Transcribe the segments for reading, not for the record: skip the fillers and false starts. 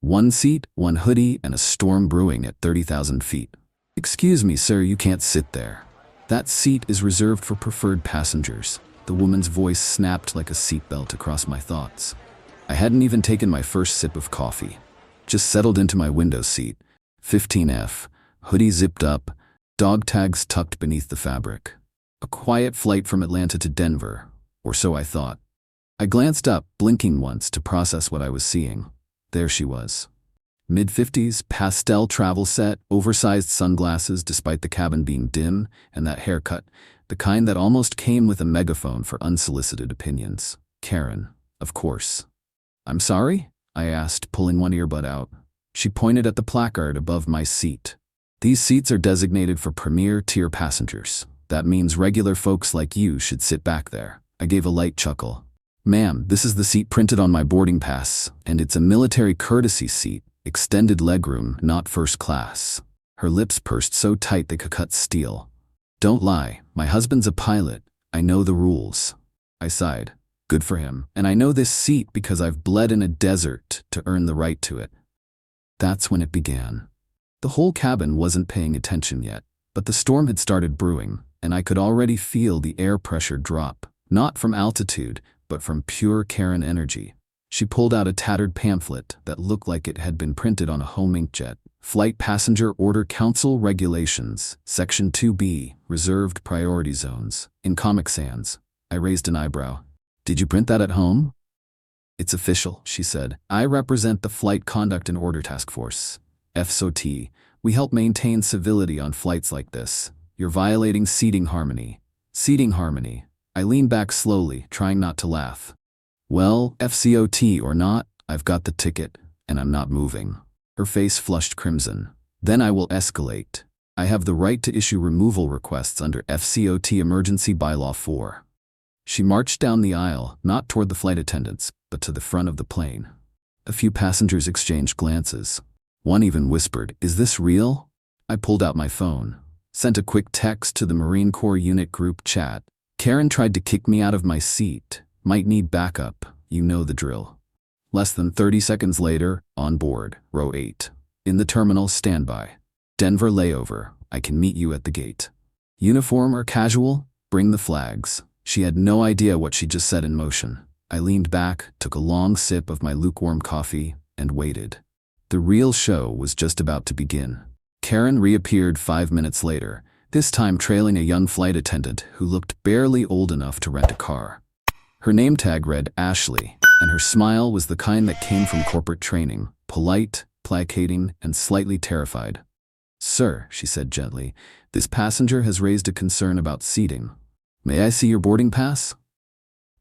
One seat, one hoodie, and a storm brewing at 30,000 feet. "Excuse me, sir, you can't sit there. That seat is reserved for preferred passengers." The woman's voice snapped like a seatbelt across my thoughts. I hadn't even taken my first sip of coffee. Just settled into my window seat. 15F, hoodie zipped up, dog tags tucked beneath the fabric. A quiet flight from Atlanta to Denver, or so I thought. I glanced up, blinking once to process what I was seeing. There she was. Mid-50s, pastel travel set, oversized sunglasses despite the cabin being dim, and that haircut, the kind that almost came with a megaphone for unsolicited opinions. Karen, of course. "I'm sorry?" I asked, pulling one earbud out. She pointed at the placard above my seat. "These seats are designated for premier tier passengers. That means regular folks like you should sit back there." I gave a light chuckle. "Ma'am, this is the seat printed on my boarding pass, and it's a military courtesy seat, extended legroom, not first class." Her lips pursed so tight they could cut steel. "Don't lie, my husband's a pilot. I know the rules." I sighed. Good for him. "And I know this seat because I've bled in a desert to earn the right to it." That's when it began. The whole cabin wasn't paying attention yet, but the storm had started brewing, and I could already feel the air pressure drop, not from altitude, but from pure Karen energy. She pulled out a tattered pamphlet that looked like it had been printed on a home inkjet. "Flight Passenger Order Council Regulations, Section 2B, Reserved Priority Zones." In Comic Sans. I raised an eyebrow. "Did you print that at home?" "It's official," she said. "I represent the Flight Conduct and Order Task Force, FSOT. We help maintain civility on flights like this. You're violating seating harmony." Seating harmony. I leaned back slowly, trying not to laugh. "Well, FCOT or not, I've got the ticket, and I'm not moving." Her face flushed crimson. "Then I will escalate. I have the right to issue removal requests under FCOT Emergency Bylaw 4. She marched down the aisle, not toward the flight attendants, but to the front of the plane. A few passengers exchanged glances. One even whispered, "Is this real?" I pulled out my phone, sent a quick text to the Marine Corps unit group chat. "Karen tried to kick me out of my seat. Might need backup. You know the drill." Less than 30 seconds later, on board, row 8. "In the terminal, standby. Denver layover. I can meet you at the gate. Uniform or casual? Bring the flags." She had no idea what she just set in motion. I leaned back, took a long sip of my lukewarm coffee, and waited. The real show was just about to begin. Karen reappeared 5 minutes later, this time trailing a young flight attendant who looked barely old enough to rent a car. Her name tag read Ashley, and her smile was the kind that came from corporate training, polite, placating, and slightly terrified. "Sir," she said gently, "this passenger has raised a concern about seating. May I see your boarding pass?"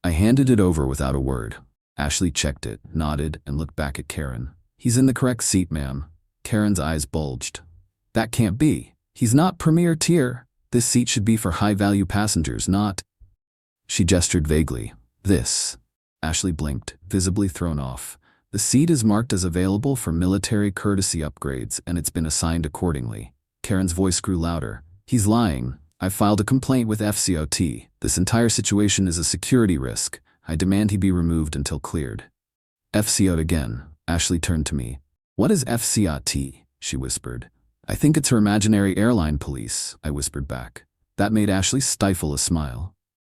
I handed it over without a word. Ashley checked it, nodded, and looked back at Karen. "He's in the correct seat, ma'am." Karen's eyes bulged. "That can't be. He's not premier tier. This seat should be for high-value passengers, not—" She gestured vaguely. "This." Ashley blinked, visibly thrown off. "The seat is marked as available for military courtesy upgrades, and it's been assigned accordingly." Karen's voice grew louder. "He's lying. I filed a complaint with FCOT. This entire situation is a security risk. I demand he be removed until cleared." "FCOT again." Ashley turned to me. "What is FCOT?" she whispered. "I think it's her imaginary airline police," I whispered back. That made Ashley stifle a smile.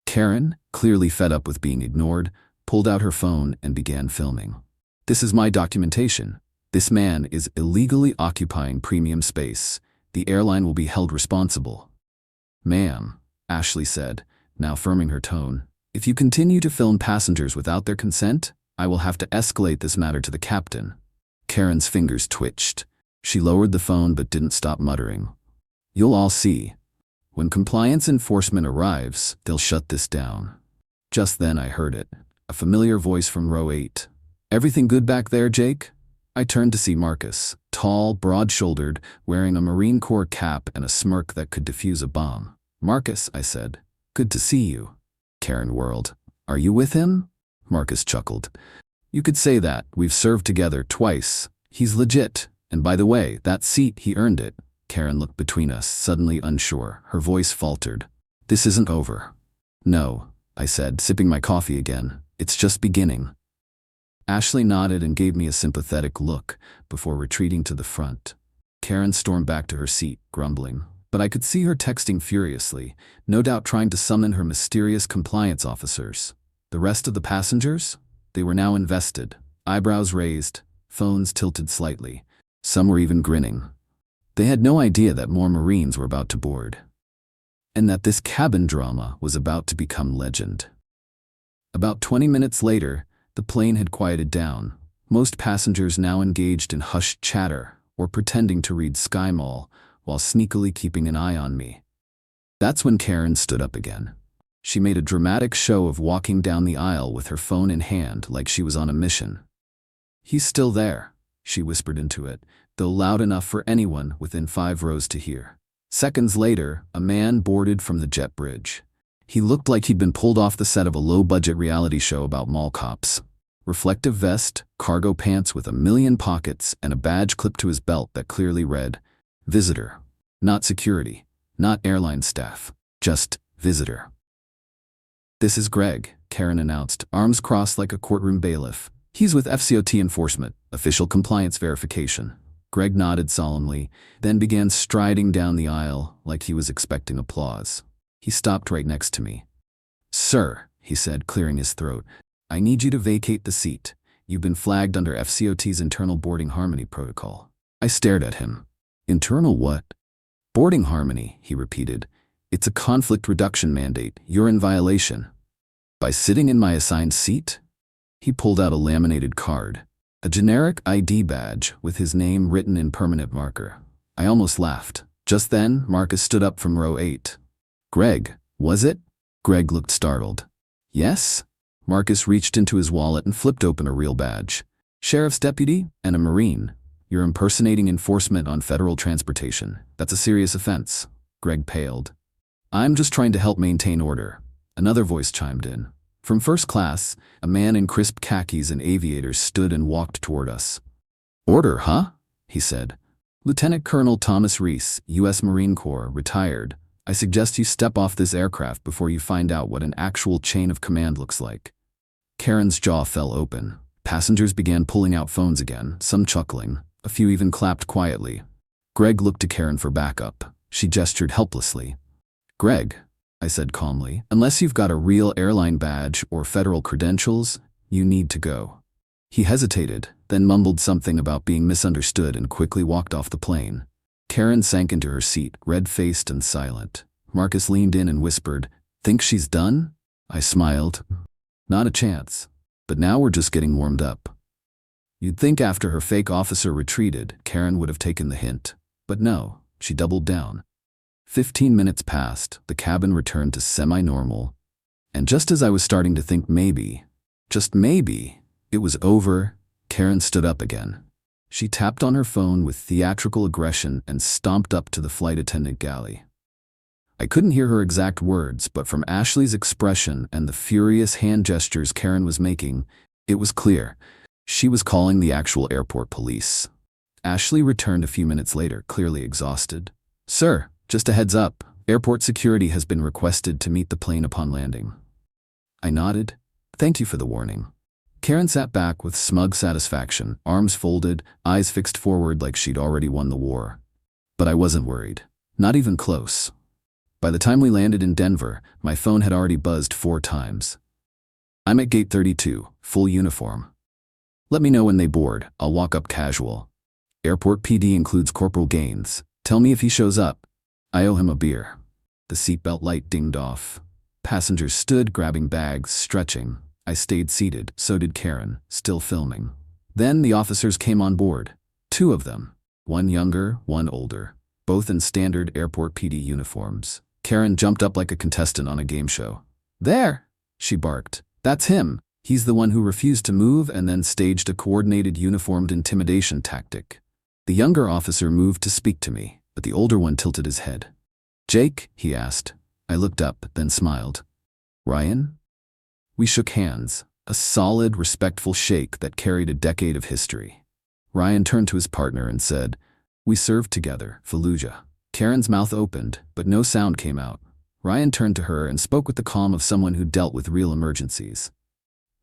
Karen, clearly fed up with being ignored, pulled out her phone and began filming. "This is my documentation. This man is illegally occupying premium space. The airline will be held responsible." "Ma'am," Ashley said, now firming her tone, "if you continue to film passengers without their consent, I will have to escalate this matter to the captain." Karen's fingers twitched. She lowered the phone but didn't stop muttering. "You'll all see. When compliance enforcement arrives, they'll shut this down." Just then I heard it, a familiar voice from row 8. "Everything good back there, Jake?" I turned to see Marcus, tall, broad-shouldered, wearing a Marine Corps cap and a smirk that could defuse a bomb. "Marcus," I said, "good to see you." Karen whirled. "Are you with him?" Marcus chuckled. "You could say that. We've served together twice. He's legit. And by the way, that seat, he earned it." Karen looked between us, suddenly unsure. Her voice faltered. "This isn't over." "No," I said, sipping my coffee again. "It's just beginning." Ashley nodded and gave me a sympathetic look before retreating to the front. Karen stormed back to her seat, grumbling, but I could see her texting furiously, no doubt trying to summon her mysterious compliance officers. The rest of the passengers? They were now invested, eyebrows raised, phones tilted slightly. Some were even grinning. They had no idea that more Marines were about to board, and that this cabin drama was about to become legend. About 20 minutes later, the plane had quieted down, most passengers now engaged in hushed chatter or pretending to read SkyMall while sneakily keeping an eye on me. That's when Karen stood up again. She made a dramatic show of walking down the aisle with her phone in hand like she was on a mission. "He's still there," she whispered into it, though loud enough for anyone within 5 rows to hear. Seconds later, a man boarded from the jet bridge. He looked like he'd been pulled off the set of a low-budget reality show about mall cops. Reflective vest, cargo pants with 1,000,000 pockets, and a badge clipped to his belt that clearly read, "Visitor." Not security, not airline staff, just visitor. "This is Greg," Karen announced, arms crossed like a courtroom bailiff. "He's with FCOT enforcement, official compliance verification." Greg nodded solemnly, then began striding down the aisle like he was expecting applause. He stopped right next to me. "Sir," he said, clearing his throat, "I need you to vacate the seat. You've been flagged under FCOT's internal boarding harmony protocol." I stared at him. "Internal what?" "Boarding harmony," he repeated. "It's a conflict reduction mandate. You're in violation." "By sitting in my assigned seat?" He pulled out a laminated card, a generic ID badge with his name written in permanent marker. I almost laughed. Just then, Marcus stood up from row 8. "Greg, was it?" Greg looked startled. "Yes?" Marcus reached into his wallet and flipped open a real badge. "Sheriff's deputy and a Marine. You're impersonating enforcement on federal transportation. That's a serious offense." Greg paled. "I'm just trying to help maintain order." Another voice chimed in. From first class, a man in crisp khakis and aviators stood and walked toward us. "Order, huh?" he said. "Lieutenant Colonel Thomas Reese, U.S. Marine Corps, retired. I suggest you step off this aircraft before you find out what an actual chain of command looks like." Karen's jaw fell open. Passengers began pulling out phones again, some chuckling. A few even clapped quietly. Greg looked to Karen for backup. She gestured helplessly. "Greg," I said calmly, "unless you've got a real airline badge or federal credentials, you need to go." He hesitated, then mumbled something about being misunderstood and quickly walked off the plane. Karen sank into her seat, red-faced and silent. Marcus leaned in and whispered, "Think she's done?" I smiled. "Not a chance. But now we're just getting warmed up." You'd think after her fake officer retreated, Karen would have taken the hint. But no, she doubled down. 15 minutes passed, the cabin returned to semi-normal, and just as I was starting to think maybe, just maybe, it was over, Karen stood up again. She tapped on her phone with theatrical aggression and stomped up to the flight attendant galley. I couldn't hear her exact words, but from Ashley's expression and the furious hand gestures Karen was making, it was clear. She was calling the actual airport police. Ashley returned a few minutes later, clearly exhausted. "Sir, just a heads up, airport security has been requested to meet the plane upon landing." I nodded. "Thank you for the warning." Karen sat back with smug satisfaction, arms folded, eyes fixed forward like she'd already won the war. But I wasn't worried. Not even close. By the time we landed in Denver, my phone had already buzzed 4 times. "I'm at gate 32, full uniform. Let me know when they board, I'll walk up casual. Airport PD includes Corporal Gaines. Tell me if he shows up. I owe him a beer." The seatbelt light dinged off. Passengers stood, grabbing bags, stretching. I stayed seated, so did Karen, still filming. Then the officers came on board. 2 of them. One younger, one older. Both in standard airport PD uniforms. Karen jumped up like a contestant on a game show. "There!" she barked. "That's him. He's the one who refused to move and then staged a coordinated uniformed intimidation tactic." The younger officer moved to speak to me, but the older one tilted his head. "Jake?" he asked. I looked up, then smiled. "Ryan?" We shook hands, a solid, respectful shake that carried a decade of history. Ryan turned to his partner and said, "We served together, Fallujah." Karen's mouth opened, but no sound came out. Ryan turned to her and spoke with the calm of someone who dealt with real emergencies.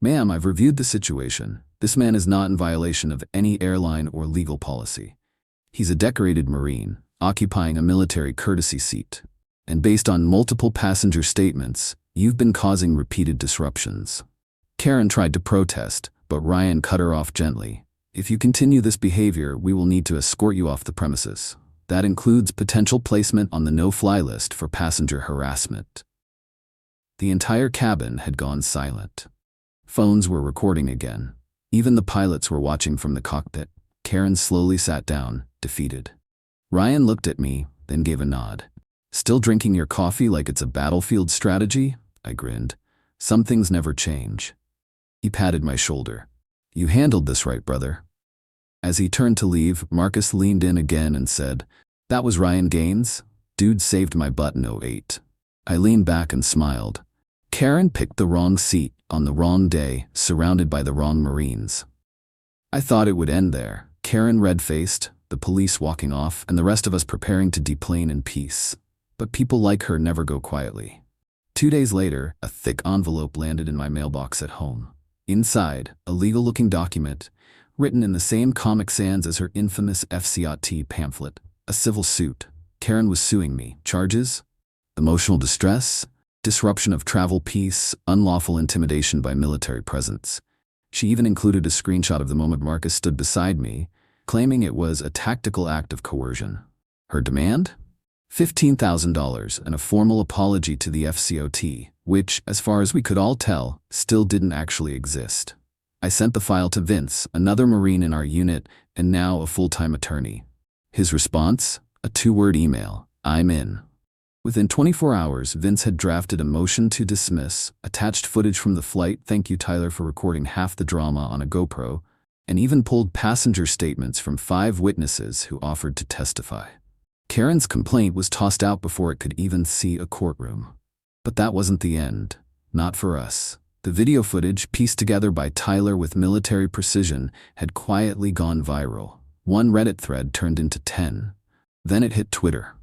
"Ma'am, I've reviewed the situation. This man is not in violation of any airline or legal policy. He's a decorated Marine, occupying a military courtesy seat. And based on multiple passenger statements, you've been causing repeated disruptions. Karen tried to protest, but Ryan cut her off gently. If you continue this behavior, we will need to escort you off the premises. That includes potential placement on the no-fly list for passenger harassment. The entire cabin had gone silent. Phones were recording again. Even the pilots were watching from the cockpit. Karen slowly sat down, defeated. Ryan looked at me, then gave a nod. Still drinking your coffee like it's a battlefield strategy? I grinned. Some things never change. He patted my shoulder. You handled this right, brother. As he turned to leave, Marcus leaned in again and said, That was Ryan Gaines? Dude saved my butt in '08. I leaned back and smiled. Karen picked the wrong seat on the wrong day, surrounded by the wrong Marines. I thought it would end there. Karen red-faced, the police walking off, and the rest of us preparing to deplane in peace. But people like her never go quietly. 2 days later, a thick envelope landed in my mailbox at home. Inside, a legal-looking document, written in the same Comic Sans as her infamous FCOT pamphlet, a civil suit. Karen was suing me. Charges? Emotional distress, disruption of travel peace, unlawful intimidation by military presence. She even included a screenshot of the moment Marcus stood beside me, claiming it was a tactical act of coercion. Her demand? $15,000 and a formal apology to the FCOT, which, as far as we could all tell, still didn't actually exist. I sent the file to Vince, another Marine in our unit and now a full-time attorney. His response? A 2-word email. I'm in. Within 24 hours, Vince had drafted a motion to dismiss, attached footage from the flight, thank you Tyler for recording half the drama on a GoPro, and even pulled passenger statements from 5 witnesses who offered to testify. Karen's complaint was tossed out before it could even see a courtroom. But that wasn't the end. Not for us. The video footage, pieced together by Tyler with military precision, had quietly gone viral. One Reddit thread turned into 10. Then it hit Twitter.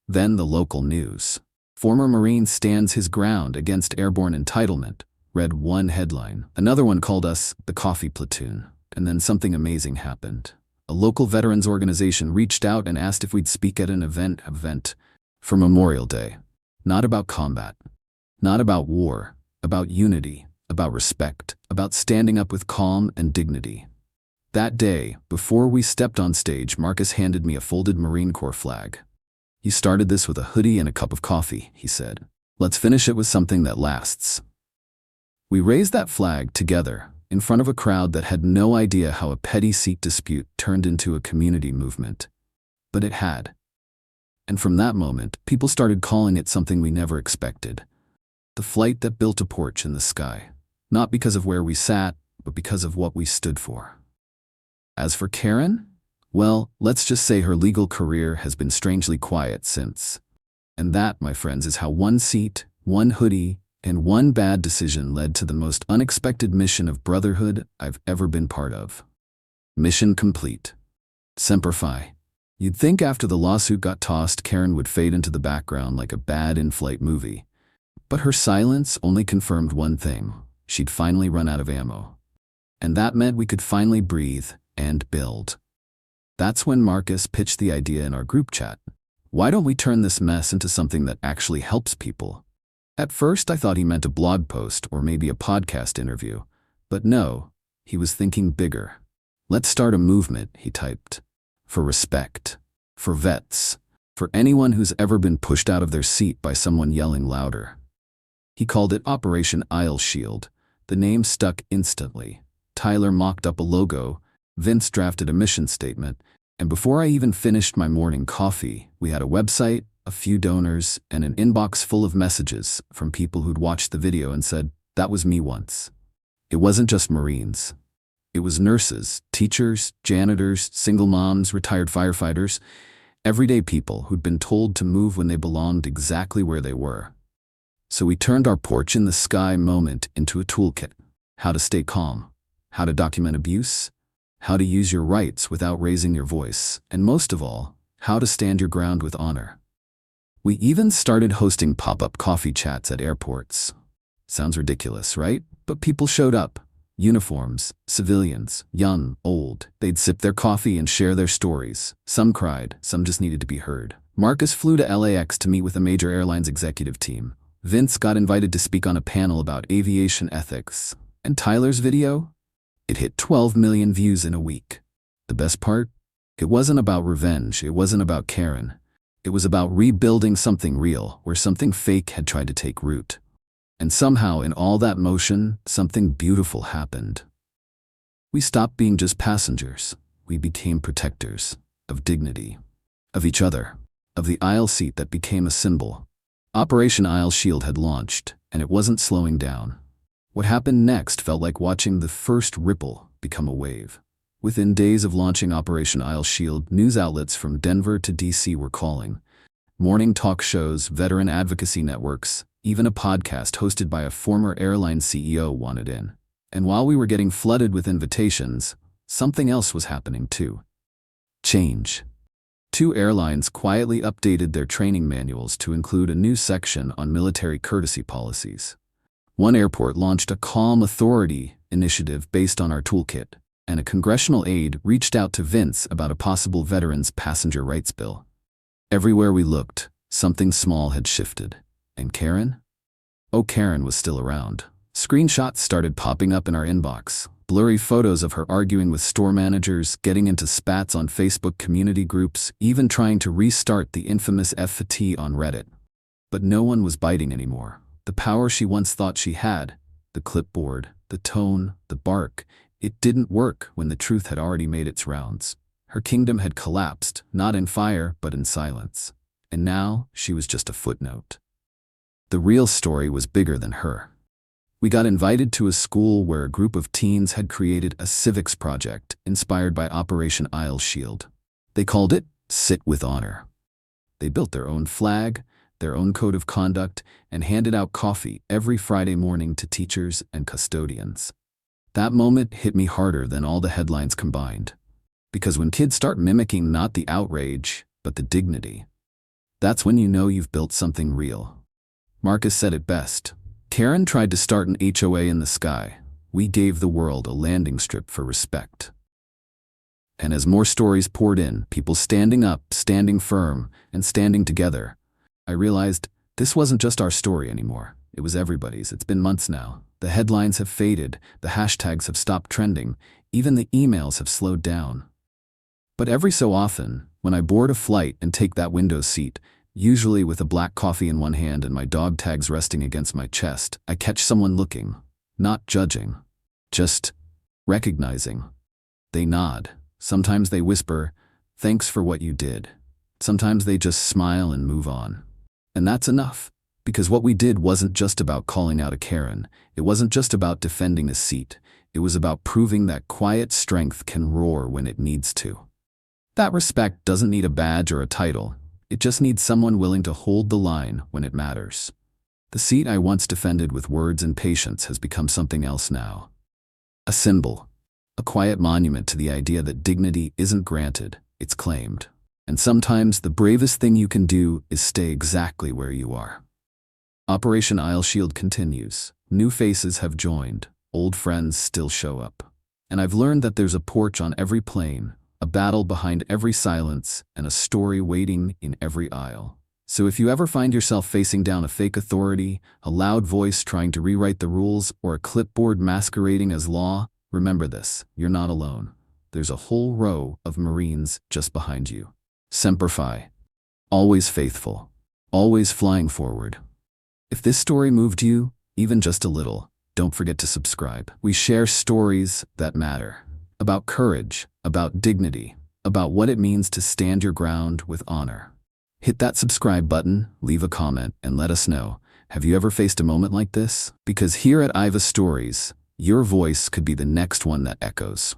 Then the local news. Former Marine stands his ground against airborne entitlement, read one headline. Another one called us the Coffee Platoon. And then something amazing happened. A local veterans organization reached out and asked if we'd speak at an event for Memorial Day. Not about combat. Not about war. About unity. About respect. About standing up with calm and dignity. That day, before we stepped on stage, Marcus handed me a folded Marine Corps flag. You started this with a hoodie and a cup of coffee, he said. Let's finish it with something that lasts. We raised that flag together, in front of a crowd that had no idea how a petty seat dispute turned into a community movement. But it had. And from that moment, people started calling it something we never expected. The flight that built a porch in the sky. Not because of where we sat, but because of what we stood for. As for Karen? Well, let's just say her legal career has been strangely quiet since. And that, my friends, is how one seat, one hoodie, and one bad decision led to the most unexpected mission of brotherhood I've ever been part of. Mission complete. Semper Fi. You'd think after the lawsuit got tossed, Karen would fade into the background like a bad in-flight movie. But her silence only confirmed one thing. She'd finally run out of ammo. And that meant we could finally breathe and build. That's when Marcus pitched the idea in our group chat. Why don't we turn this mess into something that actually helps people? At first, I thought he meant a blog post or maybe a podcast interview. But no, he was thinking bigger. Let's start a movement, he typed. For respect. For vets. For anyone who's ever been pushed out of their seat by someone yelling louder. He called it Operation Aisle Shield. The name stuck instantly. Tyler mocked up a logo, Vince drafted a mission statement, and before I even finished my morning coffee, we had a website, a few donors, and an inbox full of messages from people who'd watched the video and said, that was me once. It wasn't just Marines. It was nurses, teachers, janitors, single moms, retired firefighters, everyday people who'd been told to move when they belonged exactly where they were. So we turned our porch in the sky moment into a toolkit. How to stay calm, how to document abuse, how to use your rights without raising your voice, and most of all, how to stand your ground with honor. We even started hosting pop-up coffee chats at airports. Sounds ridiculous, right? But people showed up. Uniforms, civilians, young, old. They'd sip their coffee and share their stories. Some cried, some just needed to be heard. Marcus flew to LAX to meet with a major airlines executive team. Vince got invited to speak on a panel about aviation ethics. And Tyler's video? It hit 12 million views in a week. The best part? It wasn't about revenge, it wasn't about Karen. It was about rebuilding something real, where something fake had tried to take root. And somehow, in all that motion, something beautiful happened. We stopped being just passengers. We became protectors of dignity, of each other, of the aisle seat that became a symbol. Operation Aisle Shield had launched, and it wasn't slowing down. What happened next felt like watching the first ripple become a wave. Within days of launching Operation Aisle Shield, news outlets from Denver to DC were calling. Morning talk shows, veteran advocacy networks, even a podcast hosted by a former airline CEO wanted in. And while we were getting flooded with invitations, something else was happening too. Change. 2 airlines quietly updated their training manuals to include a new section on military courtesy policies. One airport launched a Calm Authority initiative based on our toolkit, and a congressional aide reached out to Vince about a possible veterans' passenger rights bill. Everywhere we looked, something small had shifted. And Karen? Oh, Karen was still around. Screenshots started popping up in our inbox. Blurry photos of her arguing with store managers, getting into spats on Facebook community groups, even trying to restart the infamous FT on Reddit. But no one was biting anymore. The power she once thought she had, the clipboard, the tone, the bark, it didn't work when the truth had already made its rounds. Her kingdom had collapsed, not in fire, but in silence. And now she was just a footnote. The real story was bigger than her. We got invited to a school where a group of teens had created a civics project inspired by Operation Aisle Shield. They called it Sit with Honor. They built their own flag, their own code of conduct, and handed out coffee every Friday morning to teachers and custodians. That moment hit me harder than all the headlines combined. Because when kids start mimicking not the outrage, but the dignity, that's when you know you've built something real. Marcus said it best. Karen tried to start an HOA in the sky. We gave the world a landing strip for respect. And as more stories poured in, people standing up, standing firm, and standing together, I realized this wasn't just our story anymore. It was everybody's. It's been months now. The headlines have faded, the hashtags have stopped trending, even the emails have slowed down. But every so often, when I board a flight and take that window seat, usually with a black coffee in one hand and my dog tags resting against my chest, I catch someone looking, not judging, just recognizing. They nod. Sometimes they whisper, "Thanks for what you did." Sometimes they just smile and move on. And that's enough, because what we did wasn't just about calling out a Karen. It wasn't just about defending a seat. It was about proving that quiet strength can roar when it needs to. That respect doesn't need a badge or a title. It just needs someone willing to hold the line when it matters. The seat I once defended with words and patience has become something else now. A symbol. A quiet monument to the idea that dignity isn't granted, it's claimed. And sometimes the bravest thing you can do is stay exactly where you are. Operation Aisle Shield continues. New faces have joined. Old friends still show up. And I've learned that there's a porch on every plane, a battle behind every silence, and a story waiting in every aisle. So if you ever find yourself facing down a fake authority, a loud voice trying to rewrite the rules, or a clipboard masquerading as law, remember this: you're not alone. There's a whole row of Marines just behind you. Semper Fi. Always faithful. Always flying forward. If this story moved you, even just a little, don't forget to subscribe. We share stories that matter. About courage, about dignity, about what it means to stand your ground with honor. Hit that subscribe button, leave a comment, and let us know, have you ever faced a moment like this? Because here at Aiva Stories, your voice could be the next one that echoes.